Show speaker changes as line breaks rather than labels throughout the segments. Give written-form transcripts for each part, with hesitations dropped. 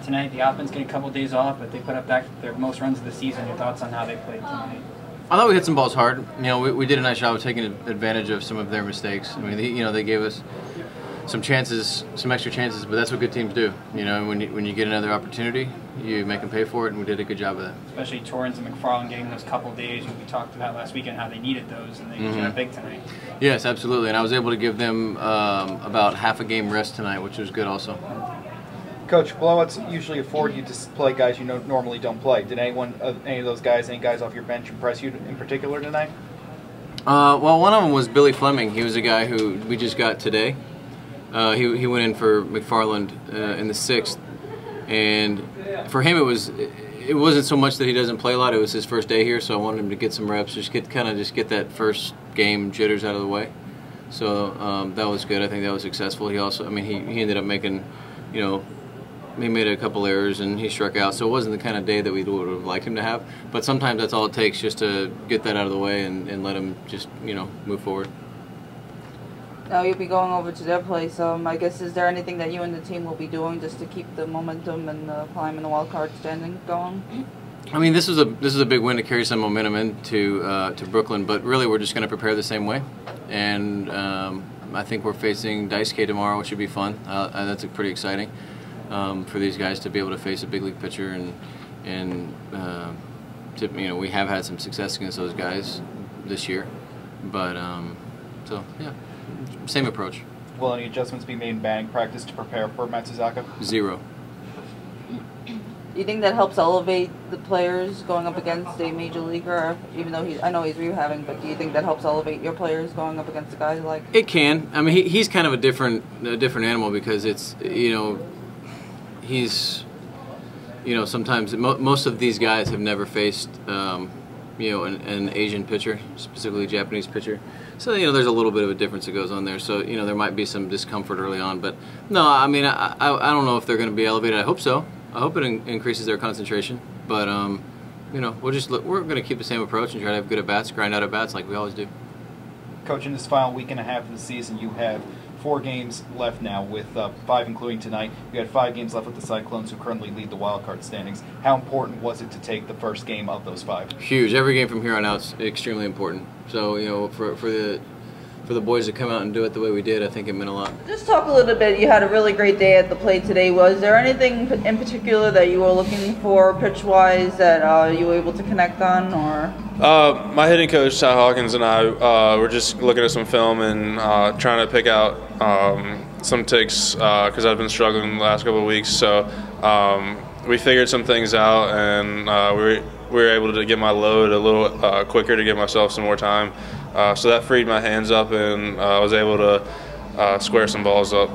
tonight. The offense getting a couple days off, but they put up back their most runs of the season. Your thoughts on how they played tonight?
I thought we hit some balls hard. You know, we did a nice job of taking advantage of some of their mistakes. I mean, they gave us some chances, some extra chances, but that's what good teams do. You know, when you get another opportunity, you make them pay for it, and we did a good job of that.
Especially Torrance and McFarland getting those couple of days. We talked about last weekend how they needed those, and they came up big tonight.
Yes, absolutely, and I was able to give them about half a game rest tonight, which was good also.
Coach, blowouts usually afford you to play guys you normally don't play. Did any of those guys, any guys off your bench, impress you in particular tonight?
Well, one of them was Billy Fleming. He was a guy who we just got today. He went in for McFarland in the 6th, and for him it wasn't so much that he doesn't play a lot. It was his first day here, so I wanted him to get some reps, just get that first game jitters out of the way. So that was good. I think that was successful. He also, I mean, he ended up making, you know, he made a couple errors and he struck out, so it wasn't the kind of day that we would have liked him to have. But sometimes that's all it takes, just to get that out of the way and let him just, you know, move forward.
Now you'll be going over to their place. I guess, is there anything that you and the team will be doing just to keep the momentum and the climb in the wild card standing going?
I mean, this is a big win to carry some momentum into to Brooklyn, but really we're just going to prepare the same way. And I think we're facing Daisuke tomorrow, which should be fun. And that's pretty exciting for these guys to be able to face a big league pitcher, and you know, we have had some success against those guys this year, but so yeah. Same approach.
Will any adjustments be made in batting practice to prepare for Matsuzaka?
0.
Do you think that helps elevate the players going up against a major leaguer? Even though I know he's rehabbing, but do you think that helps elevate your players going up against a guy like?
It can. I mean, he's kind of a different animal, because it's, you know, he's, you know, sometimes most of these guys have never faced you know, an Asian pitcher, specifically a Japanese pitcher. So, you know, there's a little bit of a difference that goes on there. So, you know, there might be some discomfort early on. But, no, I mean, I don't know if they're going to be elevated. I hope so. I hope it increases their concentration. But, you know, we're going to keep the same approach and try to have good at-bats, grind out at-bats like we always do.
Coach, in this final week and a half of the season, you have 4 games left now, with 5 including tonight. You had 5 games left with the Cyclones, who currently lead the wild card standings. How important was it to take the first game of those 5?
Huge. Every game from here on out is extremely important. So, you know, for the boys to come out and do it the way we did, I think it meant a lot.
Just talk a little bit. You had a really great day at the plate today. Was there anything in particular that you were looking for pitch-wise that you were able to connect on, or?
My hitting coach, Ty Hawkins, and I were just looking at some film and trying to pick out some ticks, because I've been struggling the last couple of weeks. So we figured some things out, and we were able to get my load a little quicker to give myself some more time. So that freed my hands up, and I was able to square some balls up.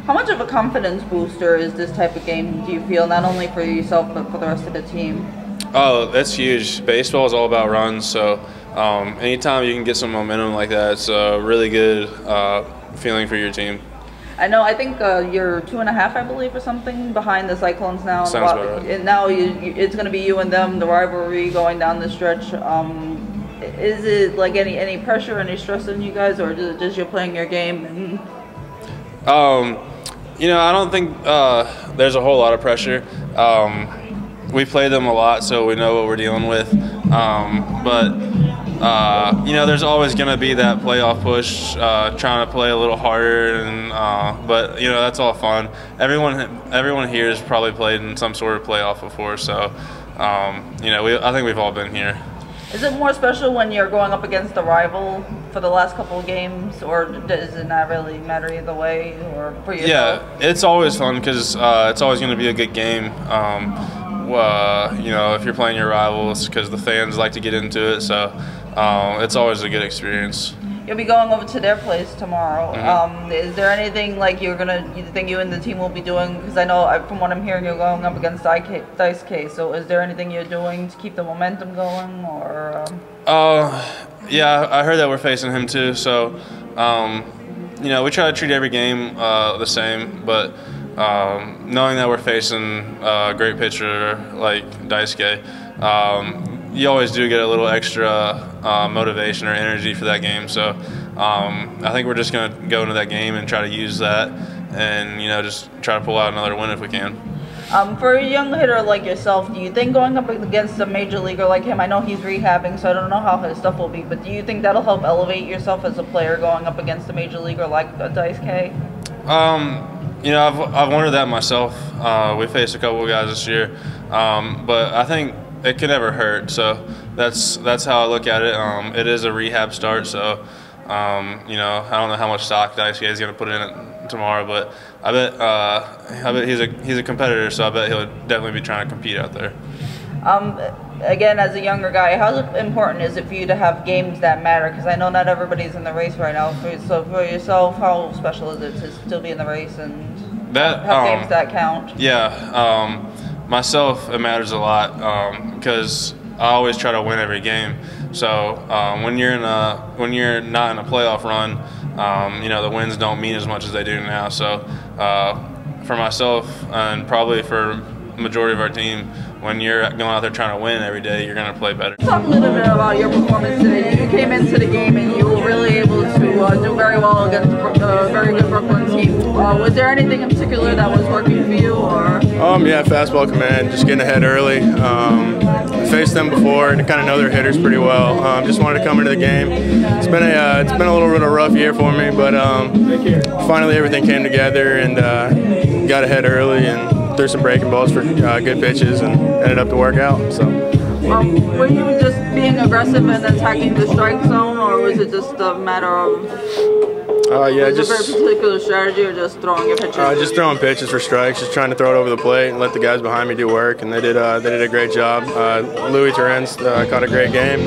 How much of a confidence booster is this type of game, do you feel, not only for yourself but for the rest of the team?
Oh, that's huge. Baseball is all about runs, so anytime you can get some momentum like that, it's a really good feeling for your team.
I think you're 2.5, I believe, or something behind the Cyclones now.
Sounds about right.
And now it's going to be you and them, the rivalry going down the stretch. Is it like any pressure, any stress on you guys, or just you're playing your game?
You know, I don't think there's a whole lot of pressure. We play them a lot, so we know what we're dealing with. But you know, there's always going to be that playoff push, trying to play a little harder, and but you know, that's all fun. Everyone here has probably played in some sort of playoff before, so you know, I think we've all been here.
Is it more special when you're going up against a rival for the last couple of games, or does it not really matter either way, or for yourself?
Yeah, it's always fun because it's always going to be a good game. You know, if you're playing your rivals, because the fans like to get into it, so it's always a good experience.
You'll be going over to their place tomorrow.
Mm-hmm.
Is there anything like you think you and the team will be doing? Because I know from what I'm hearing, you're going up against Daisuke. So is there anything you're doing to keep the momentum going, or?
Yeah, I heard that we're facing him too. So, you know, we try to treat every game the same, but knowing that we're facing a great pitcher like Daisuke, you always do get a little extra motivation or energy for that game. So I think we're just going to go into that game and try to use that, and you know, just try to pull out another win if we can.
For a young hitter like yourself, do you think going up against a major leaguer like him, I know he's rehabbing, so I don't know how his stuff will be, but do you think that'll help elevate yourself as a player going up against a major leaguer like Dice K?
You know, I've wondered that myself. We faced a couple of guys this year, but I think it could never hurt. So that's how I look at it. It is a rehab start, so you know, I don't know how much stock Dice K is going to put in it tomorrow, but I bet he's a competitor, so I bet he'll definitely be trying to compete out there.
Again, as a younger guy, how important is it for you to have games that matter? Because I know not everybody's in the race right now. So for yourself, how special is it to still be in the race and have games that count?
Yeah, myself, it matters a lot because I always try to win every game. So when you're not in a playoff run, you know, the wins don't mean as much as they do now. So for myself and probably for the majority of our team, when you're going out there trying to win every day, you're going to play better.
Talk a little bit about your performance today. You came into the game and you were really able to do very well against a very good Brooklyn team. Was there anything in particular that was working for you? Or?
Yeah, fastball command, just getting ahead early. Faced them before and kind of know their hitters pretty well. Just wanted to come into the game. It's been a little bit of a rough year for me, but finally everything came together and got ahead early and threw some breaking balls for good pitches and ended up to work out. So.
Were you just being aggressive and attacking the strike zone, or was it just a matter of?
Yeah,
just a very particular strategy, or just throwing your pitches?
Just throwing pitches for strikes, just trying to throw it over the plate and let the guys behind me do work, and they did a great job. Louis Torrens caught a great game,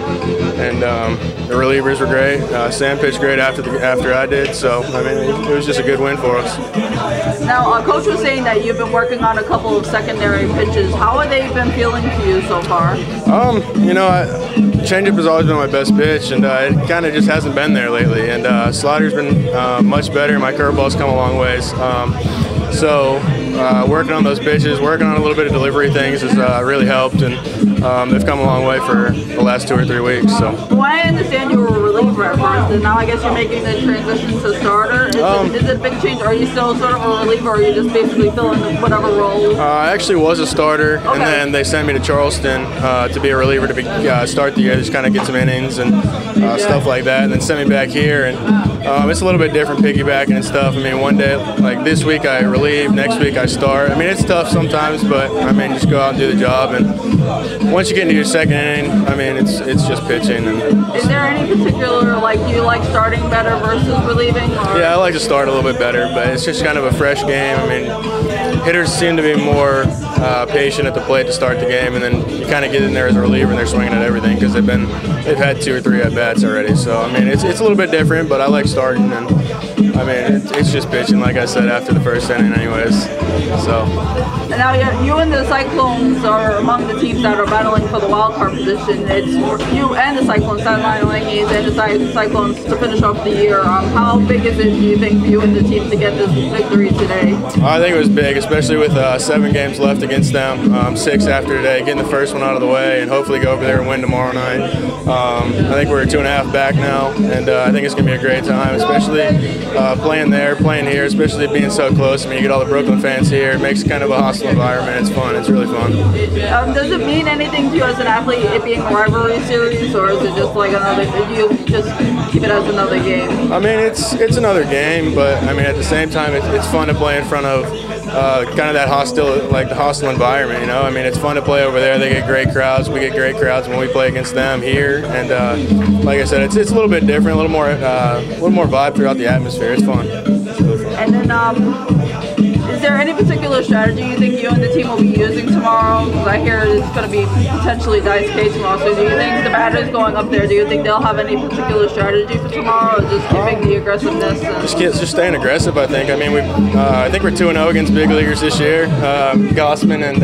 and the relievers were great. Sam pitched great after I did, so I mean it was just a good win for us.
Now, Coach was saying that you've been working on a couple of secondary pitches. How have they been feeling to you so far?
You know, changeup has always been my best pitch, and it kind of just hasn't been there lately. And slider's been much better. My curveball's come a long ways. So working on those pitches, working on a little bit of delivery things has really helped, and they've come a long way for the last 2 or 3 weeks. So.
Well, I understand you were a reliever at first, and now I guess you're making the transition to starter. Is it a big change? Are you still sort of a reliever, or are you just basically filling whatever role?
I actually was a starter, and then they sent me to Charleston to be a reliever to start the year, just kind of get some innings and stuff like that, and then sent me back here. And it's a little bit different piggybacking and stuff. I mean, one day, like this week, I relieve, next week I start. I mean, it's tough sometimes, but I mean, just go out and do the job. And once you get into your second inning, I mean, it's just pitching. And
is there any particular, like, do you like starting better versus relieving? Or?
Yeah, I like to start a little bit better, but it's just kind of a fresh game. I mean, hitters seem to be more patient at the plate to start the game, and then you kind of get in there as a reliever and they're swinging at everything because they've had 2 or 3 at bats already. So I mean, it's a little bit different, but I like starting, and I mean, it's just pitching, like I said, after the first inning, anyways. So.
And now you and the Cyclones are among the teams that are battling for the wild card position. It's you and the Cyclones, Staten Yankees, and the Cyclones to finish off the year. How big is it, do you think, for you and the team to get this victory today?
I think it was big, especially with 7 games left against them, 6 after today, getting the first one out of the way, and hopefully go over there and win tomorrow night. I think we're 2.5 back now, and I think it's going to be a great time, especially playing there, playing here, especially being so close. I mean, you get all the Brooklyn fans here. It makes kind of a hostile environment. It's fun. It's really fun.
Does it mean anything to you as an athlete, it being a rivalry series, or is it just like another? Do you just keep it as another game?
I mean, it's another game, but I mean, at the same time, it's fun to play in front of kind of that hostile environment. You know, I mean, it's fun to play over there. They get great crowds. We get great crowds when we play against them here, and like I said, it's a little bit different, a little more vibe throughout the atmosphere. It's fun. It's really fun.
And then, is there any particular strategy you think you and the team will be using tomorrow? Because I hear it's going to be potentially Dice K tomorrow. So do you think the batters going up there, do you think they'll have any particular strategy for tomorrow, or just keeping the aggressiveness? Just
staying aggressive, I think. I mean, I think we're 2-0 against big leaguers this year, Gossman and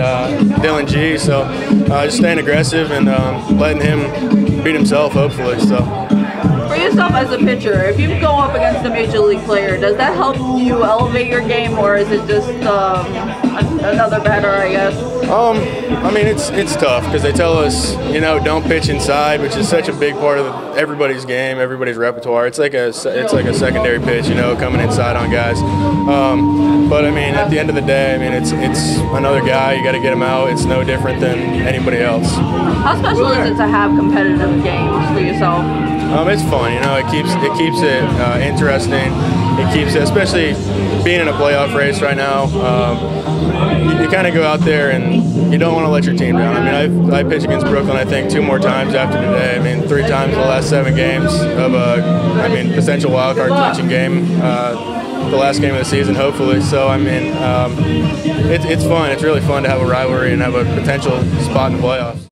Dylan G. So just staying aggressive and letting him beat himself, hopefully. So.
For yourself as a pitcher, if you go up against a major league player, does that help you elevate your game, or is it just another batter, I guess?
I mean, it's tough because they tell us, you know, don't pitch inside, which is such a big part of everybody's game, everybody's repertoire. It's like a secondary pitch, you know, coming inside on guys. But I mean, at the end of the day, I mean, it's another guy. You got to get him out. It's no different than anybody else.
How special is it to have competitive games for yourself?
It's fun, you know. It keeps it interesting. It keeps it, especially being in a playoff race right now. You kind of go out there and you don't want to let your team down. I mean, I pitched against Brooklyn, I think, 2 more times after today. I mean, 3 times in the last 7 games of a potential wild card clinching game. The last game of the season, hopefully. So I mean, it's fun. It's really fun to have a rivalry and have a potential spot in the playoffs.